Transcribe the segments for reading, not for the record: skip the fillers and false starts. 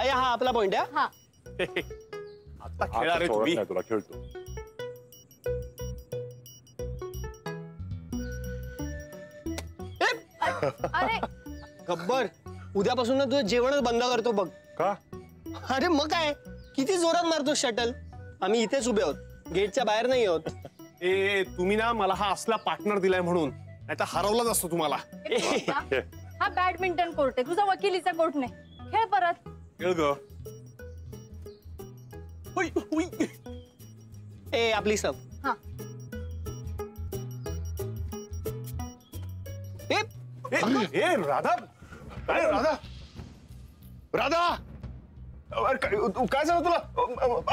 हा आपला पॉइंट आहे. हा आता खेळा रे तुम्ही. तुला खेळतो. अरे गब्बर, उद्यापासून ना तुझं जेवणच बंद करतो बघ. का? अरे मग काय, किती जोरात मारतो शटल. आम्ही इथेच उभे आहोत, गेटच्या बाहेर नाही आहोत. ए तुम्ही ना मला हा असला पार्टनर दिलाय म्हणून, नाही तर हरवलाच असतो तुम्हाला. हा बॅडमिंटन कोर्ट आहे, तुझा वकिलीचा कोर्ट नाही. खेळ परत. खेळ ग. ए आपली सब. हा ए राधा, अरे राधा, राधा, काय झालं तुला?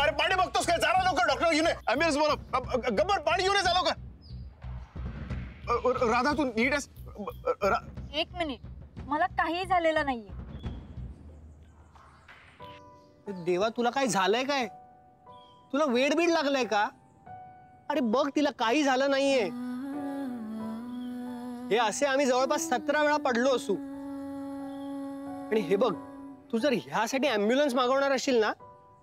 अरे पाणी बघतोस काय? चारा लवकर, डॉक्टर घेऊन ऍम्ब्युलन्स बोला. गब्बर पाणी घेऊन जा लवकर. राधा तू नीट आहेस? एक मिनिट, मला काही झालेलं नाहीये. देवा तुला काय झालंय काय? तुला वेड बीड लागलाय का? अरे बघ तिला काही झालं नाहीये. हे असे आम्ही जवळपास 17 वेळा पडलो असू. आणि हे बघ, तू जर ह्यासाठी ऍम्ब्युलन्स मागवणार असशील ना,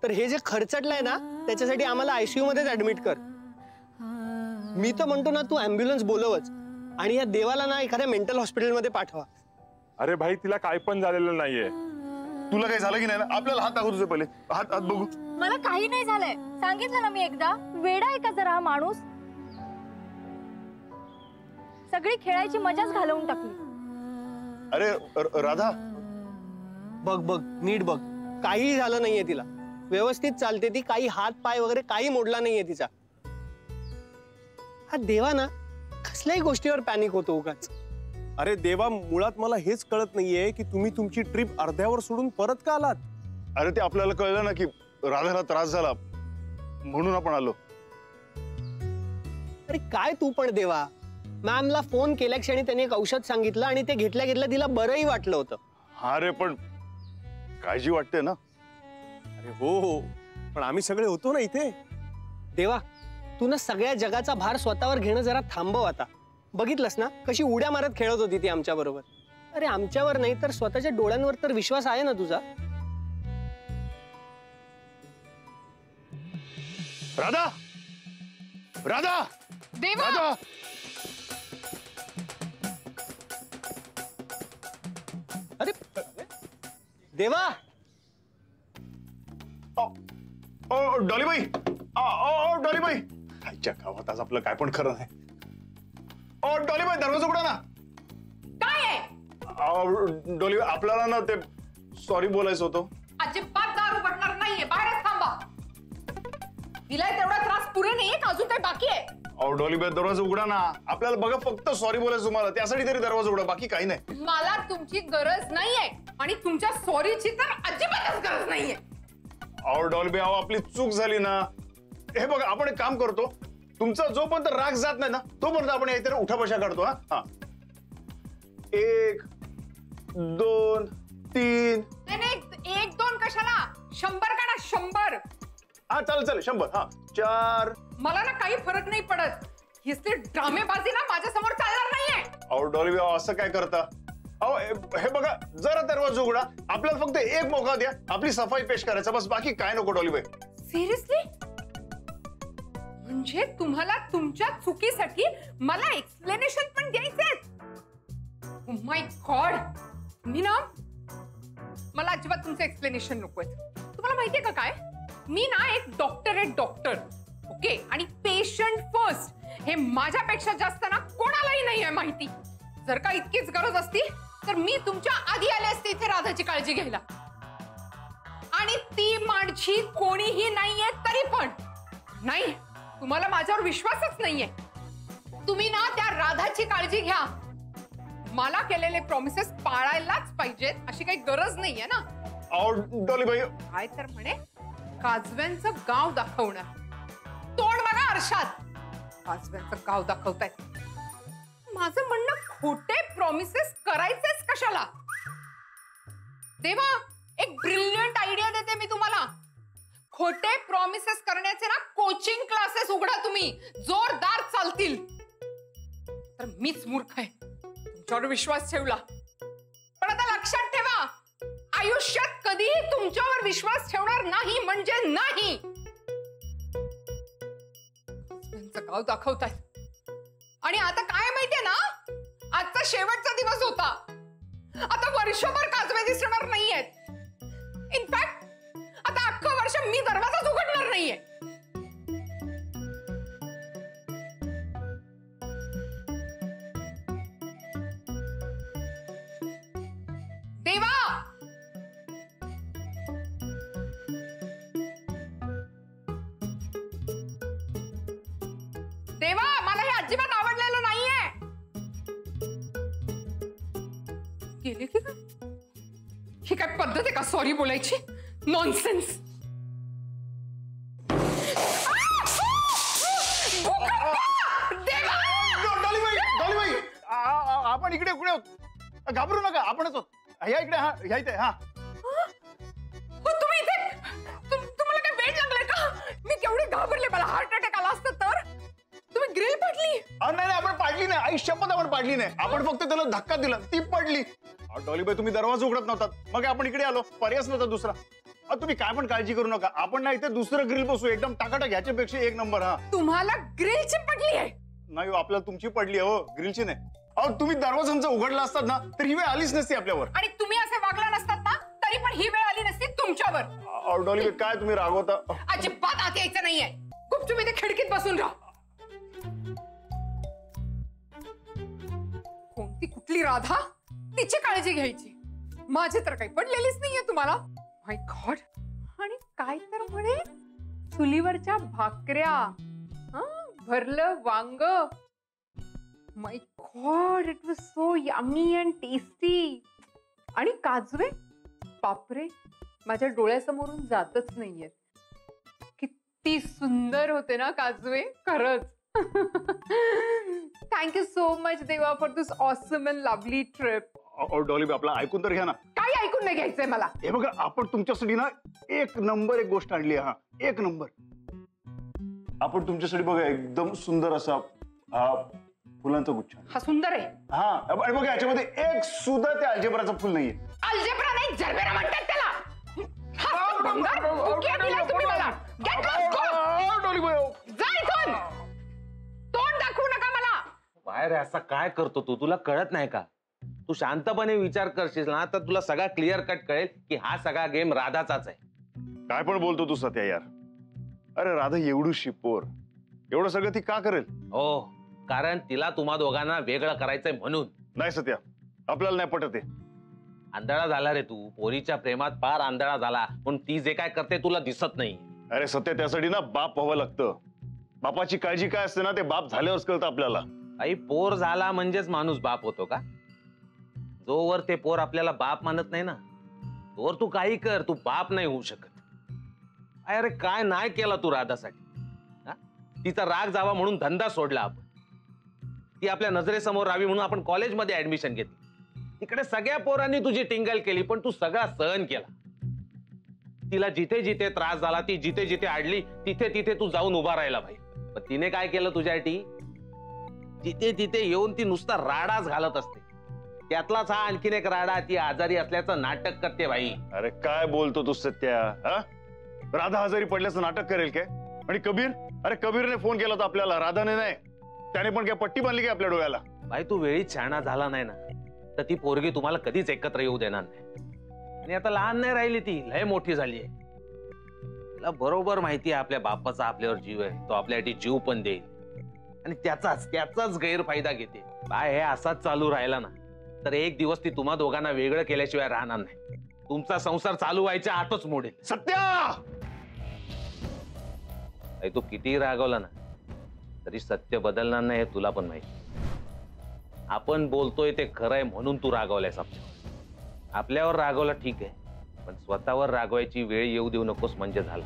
तर हे जे खर्चटलंय ना त्याच्यासाठी आम्हाला आयसीयू मध्येच ऍडमिट कर. मी तर म्हणतो ना तू ऍम्ब्युलन्स बोलवच आणि या देवाला ना एखाद्या मेंटल हॉस्पिटलमध्ये पाठवा. अरे भाई तिला काय पण झालेलं नाहीये. तुला काही झालं की नाही ना? आपल्याला हात दाखव तुझे पहिले. हात हात बघू. मला काही नाही झालंय, सांगितलं ना मी एकदा. वेडा आहे का जरा हा माणूस? सगळी खेळायची मजाच घालवून टाकली. अरे राधा, बघ बघ नीट बघ, काही झालं नाहीये तिला. व्यवस्थित चालते ती, काही हात पाय वगैरे काही मोडला नाहीये तिचा. हा देवा ना कसल्याही गोष्टीवर पॅनिक होतो उगाच. अरे देवा, मुळात मला हेच कळत नाहीये की तुम्ही तुमची ट्रिप अर्ध्यावर सोडून परत का आलात? अरे ते आपल्याला कळलं ना की राधाला त्रास झाला म्हणून आपण आलो. अरे काय तू पण देवा, मॅमला फोन केल्या क्षणी त्यांनी एक औषध सांगितलं आणि ते घेतल्या घेतल्या तिला बरंही वाटलं होतं. हा रे, पण काळजी वाटते ना. अरे हो हो, पण आम्ही सगळे होतो ना इथे. देवा तू ना सगळ्या जगाचा भार स्वतःवर घेणं जरा थांबव आता. बघितलंस ना कशी उड्या मारत खेळत होती ती आमच्या बरोबर. अरे आमच्यावर नाही तर स्वतःच्या डोळ्यांवर तर विश्वास आहे ना तुझा. राधा, राधा, देवा राधा. अरे देवा, डॉलीबाई, डॉलीबाई. आईच्या गावात आज आपलं काय पण खरं नाही. डॉलीबाई दरवाजा उघडा ना. काय आहे? डॉलीबाई आपल्याला ना ते सॉरी बोलायचं होतं. अजिबात दार उघडणार नाहीये, बाहेरच थांबा. तिला तेवढा त्रास पुरे नाहीये का अजून काही बाकी आहे? डॉलीबाई दरवाजा उघडा ना. आपल्याला बघा फक्त सॉरी बोलायचं तुम्हाला, त्यासाठी तरी दरवाजा उघडा, बाकी काही नाही. मला तुमची गरज नाहीये आणि तुमच्या सॉरीची तर अजिबातच गरज नाहीये. डॉल्बी आपली चूक झाली ना. हे बघा आपण एक काम करतो, तुमचा जोपर्यंत राग जात नाही ना तोपर्यंत आपण इथे उठा बशा काढतो. हा 1 2 3. नाही 1 2 कशाला, 100 काढा. 100. हा चालेल 100. हा 4. मला ना काही फरक नाही पडत. हिसली ड्रामेबाजी ना माझ्या समोर चालणार नाहीये. डॉल्बी असं काय करता? हे बघा जरा दरवाजा उघडा, आपल्याला फक्त एक मौका द्या आपली सफाई पेश करायचा, बस बाकी काय नको. डॉलीबाई सिरियसली? म्हणजे तुम्हाला तुमच्या चुकीसाठी मला एक्सप्लेनेशन पण द्यायचे? Oh my God. मी ना, मला अजिबात तुमचं एक्सप्लेनेशन नकोय. तुम्हाला माहितीये का काय, मी ना एक डॉक्टर आहे, डॉक्टर. ओके, आणि पेशंट फर्स्ट हे माझ्यापेक्षा जास्त ना कोणालाही नाही आहे माहिती. जर का इतकीच गरज असती तर मी तुमच्या आधी आले असते इथे राधाची काळजी घ्यायला. आणि ती माझी कोणीही नाहीये तरी पण नाही, तुम्हाला माझ्यावर विश्वासच नाहीये. तुम्ही ना त्या राधाची काळजी घ्या. मला केलेले प्रॉमिसेस पाळायलाच पाहिजेत अशी काही गरज नाहीये ना. डॉलीबाई काय तर म्हणे काजव्यांचं गाव दाखवणार. तोंड बघा आरशात, काजव्यांचं गाव दाखवतायत. माझं म्हणणं खोटे प्रॉमिसेस करायचेच कशाला? देवा एक ब्रिलियंट आयडिया देते मी तुम्हाला. खोटे प्रॉमिसेस करण्याचे ना कोचिंग क्लासेस उघडा तुम्ही, जोरदार चालतील. तर मीच मूर्ख आहे, तुमच्यावर विश्वास ठेवला. पण आता लक्षात ठेवा, आयुष्यात कधी कधीही तुमच्यावर विश्वास ठेवणार नाही म्हणजे नाही. त्यांचं गाव दाखवतायत. आणि आता काय माहितीये ना, आजचा शेवटचा दिवस होता. आता वर्षभर काजवे दिसणार नाहीयेत. इनफॅक्ट आता अख्खं वर्ष मी दरवाजाच उघडणार नाहीये. देवा, देवा, मला हे अजिबात आवडलेलं नाहीये. गेले की काय? ही काय पद्धत आहे का सॉरी बोलायची? नॉनसेन्स. डॉलीबाई, आपण इकडे कुठे आहोत? घाबरू नका, आपणच आहोत. ह्या इकडे, हा ह्या इथे. हा तुम्ही इथे? तुम्हाला काय वेळ लागलाय का? मी केवढी घाबरले, मला हार्ट अटॅक आला असता तर. तुम्ही ग्रिल पाडली? नाही, आपण पाडली नाही. आई शपथ, आपण पाडली नाही. आपण फक्त त्याला धक्का दिला, ती पडली. डॉलीबाई, तुम्ही दरवाजा उघडत नव्हता, मग आपण इकडे आलो. पर्यायच नव्हता दुसरा. तुम्ही काय पण काळजी करू नका. आपण ना इथे दुसरं ग्रिल बसू, एकदम टाकाटाक, ह्याच्यापेक्षा एक नंबर. हा तुम्हाला ग्रिलची पडली आहे? नाही, आपल्याला तुमची पडली आहे हो, ग्रिलची नाही. तुम्ही दरवाजा आमचा उघडला असतात ना, तर ही वेळ आलीच नसती आपल्यावर. आणि तुम्ही असे वागला नसतात ना, तरी पण ही वेळ आली नसती तुमच्यावर. डॉलीबाई, काय तुम्ही रागवता? अजिबात आत यायचं नाहीये. खूप तुम्ही ते खिडकीत बसून राहा. कोणती कुठली राधा, तिची काळजी घ्यायची. माझी तर काही पडलेलीच नाहीये तुम्हाला. My god. आणि काय तर म्हणे, चुलीवरच्या भाकऱ्या, भरलं वांग. My god, it was so yummy and tasty. आणि काजवे, बापरे, माझ्या डोळ्यासमोरून जातच नाहीयेत. किती सुंदर होते ना काजवे, खरंच. Thank you so much Deva for this awesome and lovely trip. डॉलीबाई, आपला ऐकून तर घ्या ना. काही ऐकून नाही घ्यायचंय मला. हे बघा, आपण तुमच्यासाठी ना एक नंबर एक गोष्ट आणली. हा, एक नंबर. आपण तुमच्यासाठी बघा एकदम सुंदर असा फुलांचा गुच्छ. हा सुंदर आहे. हा, आणि बघा याच्यामध्ये एक सुद्धा त्या अल्जेब्राचं फुल नाहीये. अल्जेब्रा नाही, जरबेरा म्हणतात त्याला. हा भंगार बुके दिलाय तुम्ही मला. Get lost, go. डॉलीबाई, जा इथून. तोंड दाखवू नका मला. बाहेर असा काय करतो तू? तुला कळत नाही का? तू शांतपणे विचार करशील ना तर तुला सगळा क्लिअर कट कळेल की हा सगळा गेम राधाचाच आहे. काय पण बोलतो तू सत्या यार. अरे राधा एवढी पोर, एवढं सगळं ती का करेल? हो, कारण तिला तुम्हा दोघांना वेगळं करायचंय म्हणून. नाही सत्या, आपल्याला नाही पटत. आंधळा झाला रे तू. पोरीच्या प्रेमात फार आंधळा झाला, म्हणून ती जे काय करते तुला दिसत नाही. अरे सत्या, त्यासाठी ना बाप व्हावं लागतं. बापाची काळजी काय असते ना, ते बाप झाल्यावरच कळतं आपल्याला. आई, पोर झाला म्हणजेच माणूस बाप होतो का? जोवर ते पोर आपल्याला बाप मानत नाही ना, तोवर तू काही कर, तू बाप नाही होऊ शकत. अरे काय नाही केला तू राधासाठी? तिचा राग जावा म्हणून धंदा सोडला आपण. ती आपल्या नजरेसमोर राहावी म्हणून आपण कॉलेजमध्ये ऍडमिशन घेतली. तिकडे सगळ्या पोरांनी तुझी टिंगल केली, पण तू सगळा सहन केला. तिला जिथे जिथे त्रास झाला, ती जिथे जिथे अडली, तिथे तिथे तू जाऊन उभा राहिला भाई. पण तिने काय केलं तुझ्यासाठी? जिथे तिथे येऊन ती नुसता राडाच घालत असते. त्यातलाच हा आणखीन एक राडा, ती आजारी असल्याचं नाटक करते भाई. अरे काय बोलतो तू सत्या? राधा आजारी पडल्याचं नाटक करेल काय? आणि कबीर, अरे कबीरने फोन केला होता आपल्याला, राधाने नाही. त्याने पण काय पट्टी बांधली काय आपल्या डोळ्याला? भाई, तू वेळीच शहाणा झाला नाही ना, तर ती पोरगी तुम्हाला कधीच एकत्र येऊ देणार नाही. आणि आता लहान नाही राहिली, ती लय मोठी झाली आहे. तिला बरोबर माहिती आहे आपल्या बापाचा आपल्यावर जीव आहे. तो आपल्यासाठी जीव पण देईल, आणि त्याचाच गैरफायदा घेते. काय हे असाच चालू राहिला ना, तर एक दिवस ती तुम्हा दोघांना वेगळं केल्याशिवाय राहणार नाही. तुमचा संसार चालू व्हायच्या आतच मोडेल. सत्या, तू कितीही रागवला ना, तरी सत्य बदलणार नाही हे तुला पण माहिती. आपण बोलतोय ते खरंय म्हणून तू रागवलायस. आपल्यावर रागवला ठीक आहे, पण स्वतःवर रागवायची वेळ येऊ देऊ नकोस म्हणजे झालं.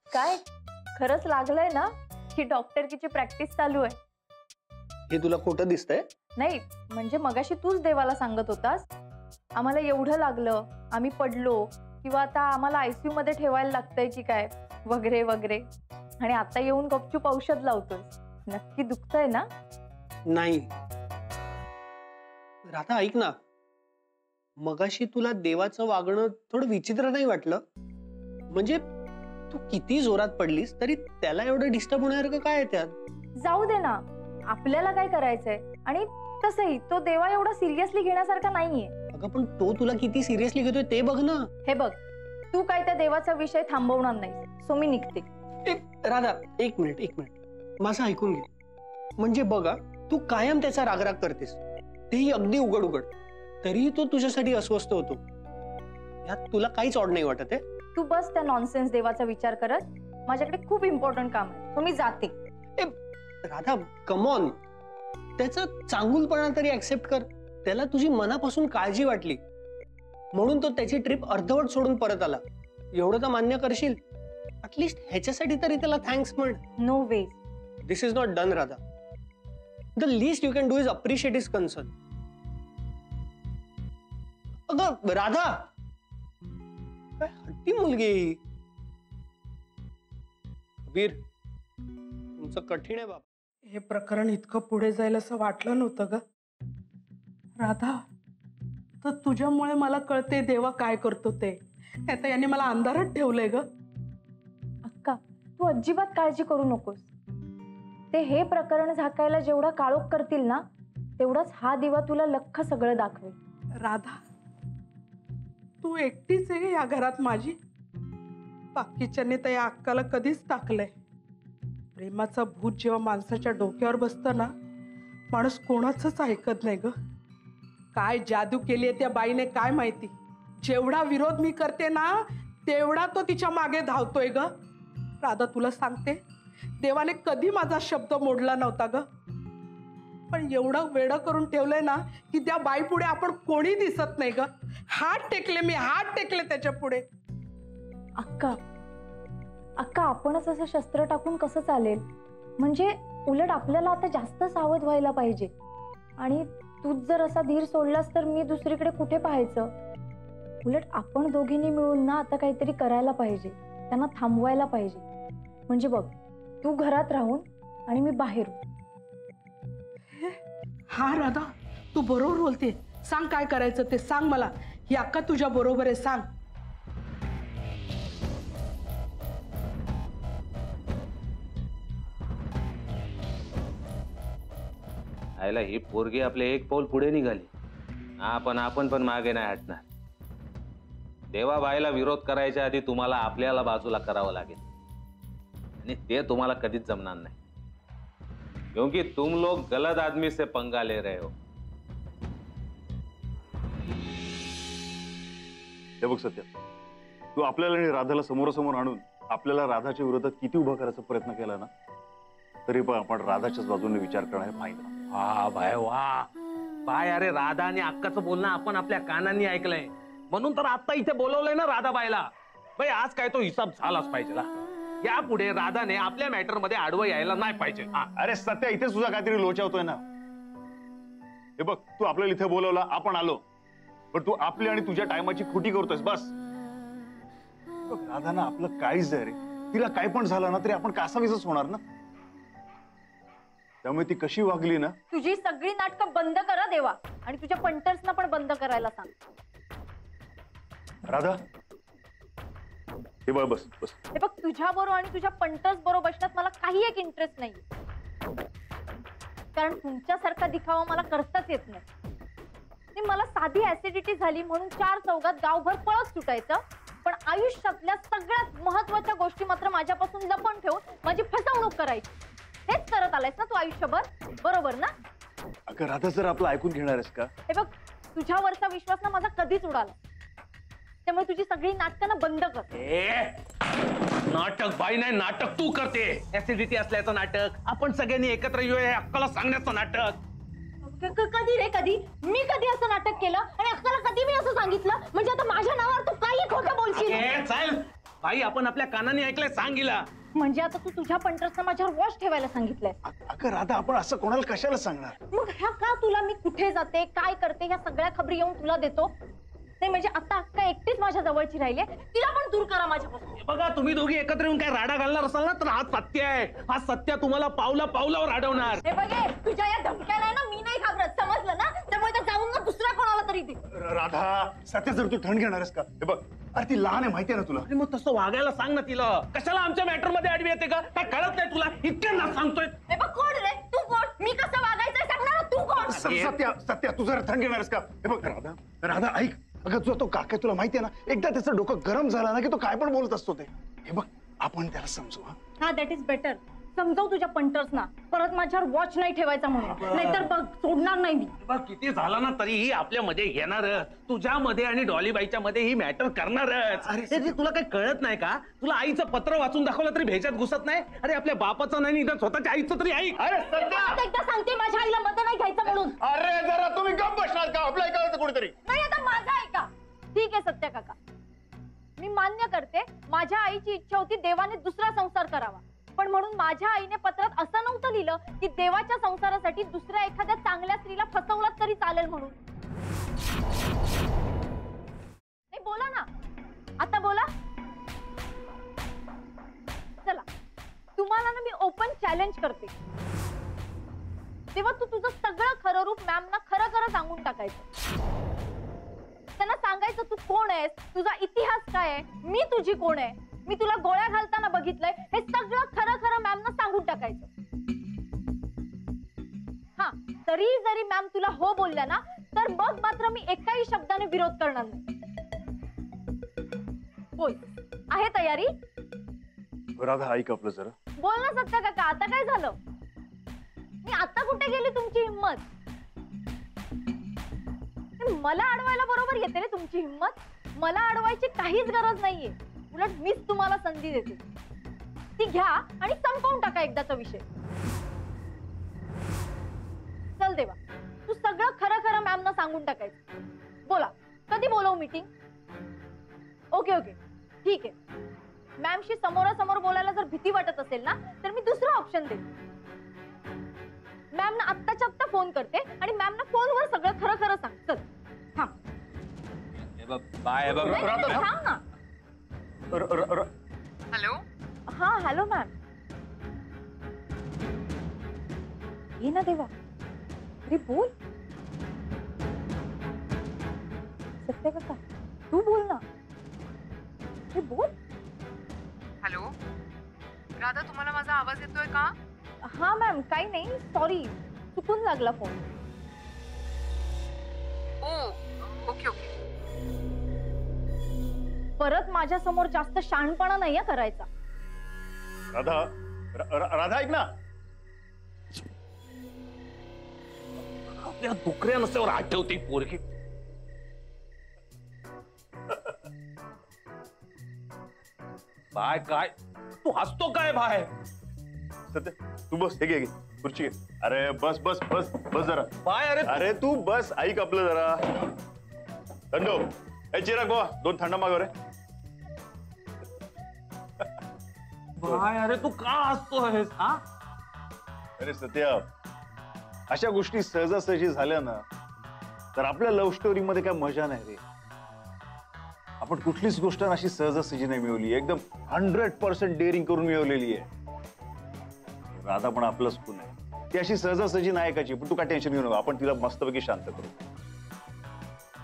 काय खरंच लागलंय ना? ही डॉक्टरकीची प्रॅक्टिस चालू आहे. हे तुला खोटं दिसतंय? नाही म्हणजे मगाशी तूच देवाला सांगत होतास आम्हाला एवढं लागलं, आम्ही पडलो, किंवा आता आम्हाला आयसीयू मध्ये ठेवायला लागतंय की काय, वगैरे वगैरे. आणि आता येऊन गपचूप औषध लावतोय. नक्की दुखतंय ना? नाही राधा, ऐक ना, मगाशी तुला देवाचं वागणं थोडं विचित्र नाही वाटलं? म्हणजे तू किती जोरात पडलीस तरी त्याला एवढं डिस्टर्ब होण्यासारखं काय आहे त्यात? जाऊ दे ना, आपल्याला काय करायचंय. आणि तसंही तो देवा एवढा सिरियसली घेण्यासारखा नाहीये. अगं पण तो तुला किती सिरियसली घेतोय ते बघ ना. हे बघ, तू काय त्या देवाचा विषय थांबवणार नाही, सो मी निघते. राधा, एक मिनिट, माझं ऐकून घे. म्हणजे बघा, तू कायम त्याचा रागराग करतेस, तेही अगदी उघड उघड, तरीही तो तुझ्यासाठी अस्वस्थ होतो. यात तुला काहीच ऑड नाही वाटत आहे? तू बस त्या नॉनसेन्स देवाचा विचार करत. माझ्याकडे खूप इम्पॉर्टंट काम आहे, सो मी जाते. राधा, कम ऑन, त्याचा चांगुलपणा तरी ऍक्सेप्ट कर. त्याला तुझी मनापासून काळजी वाटली म्हणून तो त्याची ट्रिप अर्धवट सोडून परत आला. एवढं तर मान्य करशील? ऍटलिस्ट ह्याच्यासाठी तरी त्याला थँक्स म्हण. No way. This is not done Radha. The least you can do is appreciate his concern. अगं राधा, काय हट्टी मुलगी आहे ही. वीर, तुमचं कठीण आहे बाबा. हे प्रकरण इतकं पुढे जाईल असं वाटलं नव्हतं ग राधा. तर तुझ्यामुळे मला कळते देवा काय करतो ते. आता याने मला अंधारात ठेवलंय ग. अक्का, तू अजिबात काळजी करू नकोस. ते हे प्रकरण झाकायला जेवढा काळोख करतील ना, तेवढाच हा दिवा तुला लख्ख सगळं दाखवेल. राधा, तू एकटीच आहे या घरात माझी. बाकीच्याने तर या अक्काला कधीच टाकलंय. प्रेमाचं भूत जेव्हा माणसाच्या डोक्यावर बसतं ना, माणूस कोणाचंच ऐकत नाही ग. काय जादू केली आहे त्या बाईने काय माहिती. जेवढा विरोध मी करते ना, तेवढा तो तिच्या मागे धावतोय ग. राधा, तुला सांगते, देवाने कधी माझा शब्द मोडला नव्हता ग. पण एवढं वेडं करून ठेवलंय ना की त्या बाई पुढे आपण कोणी दिसत नाही ग. हात टेकले त्याच्या पुढे. अक्का, आपणच असं शस्त्र टाकून कसं चालेल? म्हणजे उलट आपल्याला आता जास्त सावध व्हायला पाहिजे. आणि तूच जर असा धीर सोडलास तर मी दुसरीकडे कुठे पाहायचं? उलट आपण दोघींनी मिळून ना आता काहीतरी करायला पाहिजे, त्यांना थांबवायला पाहिजे. म्हणजे बघ, तू घरात राहून आणि मी बाहेर. हा राधा, तू बरोबर बोलते. सांग काय करायचं ते सांग मला. ही अक्का तुझ्या बरोबर आहे, सांग. आयला ही पोरगी आपले एक पाऊल पुढे निघाली. आपण पण मागे नाही हटणार. देवा बाईला विरोध करायच्या आधी तुम्हाला आपल्याला बाजूला करावं लागेल, आणि ते तुम्हाला कधीच जमणार नाही. क्योंकि तुम लोग गलत आदमी से पंगा ले रहे हो. हे बघ सत्य, तू आपल्याला आणि राधाला समोरासमोर आणून आपल्याला राधाच्या विरोधात किती उभा करायचा प्रयत्न केला ना, तरी पण आपण राधाच्याच बाजूने विचार करणार फायदा. वा बाय वा बाय. अरे राधा आणि अक्काचं बोलणं आपण आपल्या कानांनी ऐकलंय, म्हणून तर आता इथे बोलवलंय ना राधाबाईला. बाई, आज काय तो हिसाब झालाच पाहिजे. यापुढे राधाने आपल्या मॅटर मध्ये आडवं यायला नाही पाहिजे. अरे सत्या, इथे तुझा काहीतरी लोचावतोय ना. हे बघ, तू आपल्याला इथे बोलवला, आपण आलो, पण तू आपली आणि तुझ्या टायमाची खोटी करतोयस बस. राधा ना आपलं काहीच आहे रे. तिला काय पण झालं ना तरी आपण कासावीसच होणार ना. त्यामुळे ती कशी वागली ना. तुझी सगळी नाटकं बंद करा देवा, आणि तुझ्या पंटर्सना पण बंद करायला सांग. राधा, हे बघ, बस बस. हे बघ, तुझ्या बरोबर आणि तुझ्या पंटर्स बरोबर बसण्यात मला काही एक इंटरेस्ट नाही, कारण तुमच्यासारखा दिखावा मला करताच येत नाही. मला साधी ऍसिडिटी झाली म्हणून 4 चौघात गावभर पळत सुटायचं, पण आयुष्यातल्या सगळ्यात महत्वाच्या गोष्टी मात्र माझ्यापासून लपवून ठेवून माझी फसवणूक करायची. हेच करत आलायस ना तू आयुष्यभर, बरोबर ना? अगं राधा, जर आपलं ऐकून घेणार आहेस का? हे बघ, तुझ्यावरचा विश्वास ना माझा कधीच उडाला, त्यामुळे तुझी सगळी नाटकं बंद कर. नाटक बाई नाही, नाटक तू करते. ऍसिडिटी असल्याचं नाटक, आपण सगळ्यांनी एकत्र येऊया हे अक्काला सांगण्याचं नाटक. कधी रे, कधी मी कधी असं नाटक केलं आणि अक्काला कधी मी असं सांगितलं? म्हणजे आता माझ्या नावावर तू काही खोटं बोलशील? चल बाई, आपण आपल्या कानाने ऐकलंय, सांगिला. म्हणजे आता तू तुझ्या पंटर्सना माझ्यावर वॉश ठेवायला सांगितलंय? अगं राधा, आपण असं कोणाला कशाला सांगणार? मग ह्या का तुला मी कुठे जाते, काय करते, ह्या सगळ्या खबरी येऊन तुला देतो? नाही म्हणजे आता अक्का एकटीच माझ्या जवळची राहिली आहे, तिला पण दूर करा माझ्यापासून. बघा तुम्ही दोघी एकत्र येऊन काय राडा घालणार असाल ना तर हा सत्य आहे. हा सत्य तुम्हाला पावला पावलावर अडवणार. हे बघे तुझ्या या धमक्याला आहे ना मी नाही घाबरत, समजलं ना? त्यामुळे तर जाऊन ना दुसऱ्या कोणाला तरी दे. राधा सत्य जर तू ठण घेणारस का? हे बघ अरे ती लहान आहे माहितीये ना तुला. अरे मग तसं वागायला सांग ना तिला. कशाला आमच्या मॅटर मध्ये आडवी येते का? काय कळत नाही तुला? इतक्यांदा सांगतोय. हे बघ कोण रे तू? कोण? मी कसं वागायचं सांगणार तू कोण? सत्या सत्या तू जर ठण घेणारस का? हे बघ राधा राधा ऐक. अगं तुझा तो काका तुला माहितीये ना, एकदा त्याचं डोकं गरम झालं ना की तो काय पण बोलत असतो ते. हे बघ आपण त्याला समजू. हा दॅट इज बेटर. समजाव तुझ्या पंटर्सना परत माझ्यावर वॉच नाही ठेवायचा म्हणून, नाहीतर बघ सोडणार नाही मी. बघ किती झालं ना तरीही आपल्या मध्ये येणारच. तुझ्यामध्ये आणि डॉलीबाईच्या मध्ये ही मॅटर करणारच. अरे तुला काही कळत नाही का? तुला आईचं पत्र वाचून दाखवलं तरी भेजात घुसत नाही. अरे आपल्या बापाचं नाही निदान स्वतःच्या आईचं तरी ऐक. अरे सत्या आता एकदा सांगते माझ्या आईला मत नाही घ्यायचं म्हणून. अरे जरा तुम्ही गप्प बसणार का? आपलं ऐकायला कोणीतरी. नाही आता माझं ऐका. ठीक आहे सत्य काका, मी मान्य करते माझ्या आईची इच्छा होती देवाने दुसरा संसार करावा, पण म्हणून माझ्या आईने पत्रात असं नव्हतं लिहिलं की देवाच्या संसारासाठी दुसऱ्या एखाद्या चांगल्या स्त्रीला फसवलात तरी चालेल म्हणून. नाही बोला ना, आता बोला. चला तुम्हाला ना मी ओपन चॅलेंज करते. तेव्हा तू तुझं सगळं खरं रूप मॅमना खरं खरं सांगून टाकायचं. त्यांना सांगायचं तू कोण आहेस, तुझा इतिहास काय आहे, मी तुझी कोण आहे, मी तुला गोळ्या घालताना बघितलंय, हे सगळं खरं खरं मॅमना सांगून टाकायचं. हा तरी जरी मॅम तुला हो बोलल्या ना तर मग मात्र मी एकाही शब्दाने विरोध करणार नाही. बोल, आहे तयारी? राधा ऐक आपलं जरा. बोल ना सत्य काका, आता काय झालं? मी आता कुठे गेली तुमची हिंमत? मला अडवायला बरोबर येते रे तुमची हिंमत. मला अडवायची काहीच गरज नाहीये, उलट मीच तुम्हाला संधी देते. ती घ्या आणि संपवून टाका एकदाचा विषय. चल देवा, तू सगळं खरं खरं मॅमना सांगून टाकायचं. बोला, कधी बोलवू मीटिंग? ओके ओके ठीक आहे. मॅमशी समोरासमोर बोलायला जर भीती वाटत असेल ना तर मी दुसरं ऑप्शन देते. मॅमना आत्ताच्या आत्ता फोन करते आणि मॅमना फोनवर सगळं खरं खरं सांग. चल. हा बाय. सांग ना. हॅलो. हा हॅलो मॅम. ये ना देवा, अरे बोल. सत्य काका तू बोल ना, अरे बोल. हॅलो राधा, तुम्हाला माझा आवाज येतोय का? हा मॅम काही नाही, सॉरी चुकून लागला फोन. ओ ओके ओके. परत माझ्या समोर जास्त शहाणपणा नाहीये करायचा. राधा राधा ऐक ना. आपल्या दुकऱ्या नसल्यावर आठवते पोरगी. बाय काय तू हसतो काय बाय? सत्य तू बस. हे घे खुर्ची घे. अरे बस बस बस बस जरा. बाय. अरे तू बस, ऐक आपलं जरा. थंडो ए चिराग बाबा 2 थंड मागव रे. बाय अरे तू का हसतोयस? हा अरे सत्या, अशा गोष्टी सहजासहजी झाल्या ना तर आपल्या लव्ह स्टोरी मध्ये काय मजा नाही रे. आपण कुठलीच गोष्ट अशी सहजासहजी नाही मिळवली, एकदम 100% डेअरिंग करून मिळवलेली आहे. राधा पण आपलंच खून आहे. ती अशी सहजासहजी नाही ऐकायची. पण तू काय टेन्शन घेऊ नको, आपण तिला मस्तपैकी शांत करू.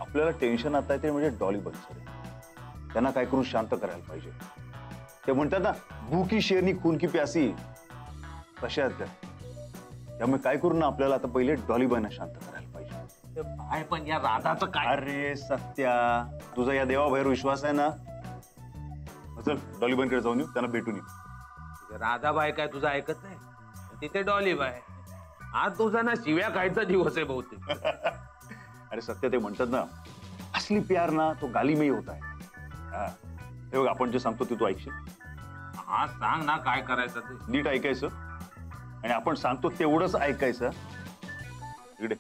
आपल्याला टेन्शन आता ते म्हणजे डॉली बंसर. त्यांना काय करून शांत करायला पाहिजे. ते म्हणतात ना, भूकी शेरनी खून की प्यासी, तशा आहेत त्या. त्यामुळे काय करू ना, आपल्याला आता पहिले डॉलीबाईंना शांत करायला पाहिजे. बाय पण या राधाचं काय? अरे सत्या, तुझा या देवाबाहेर विश्वास आहे ना? चल डॉलीबाईंकडे जाऊन येऊ, त्यांना भेटून येऊ. राधाबाई काय तुझं ऐकत नाही, तिथे डॉलीबाई. आज तुझा ना शिव्या खायचा दिवस आहे बहुतेक. अरे सत्य, ते म्हणतात ना, असली प्यार ना तो गाली में होता है. हे बघ, आपण जे सांगतो ते तू ऐकशील. हा सांग ना काय करायचं ते. नीट ऐकायचं आणि आपण सांगतो तेवढंच ऐकायचं. इकडे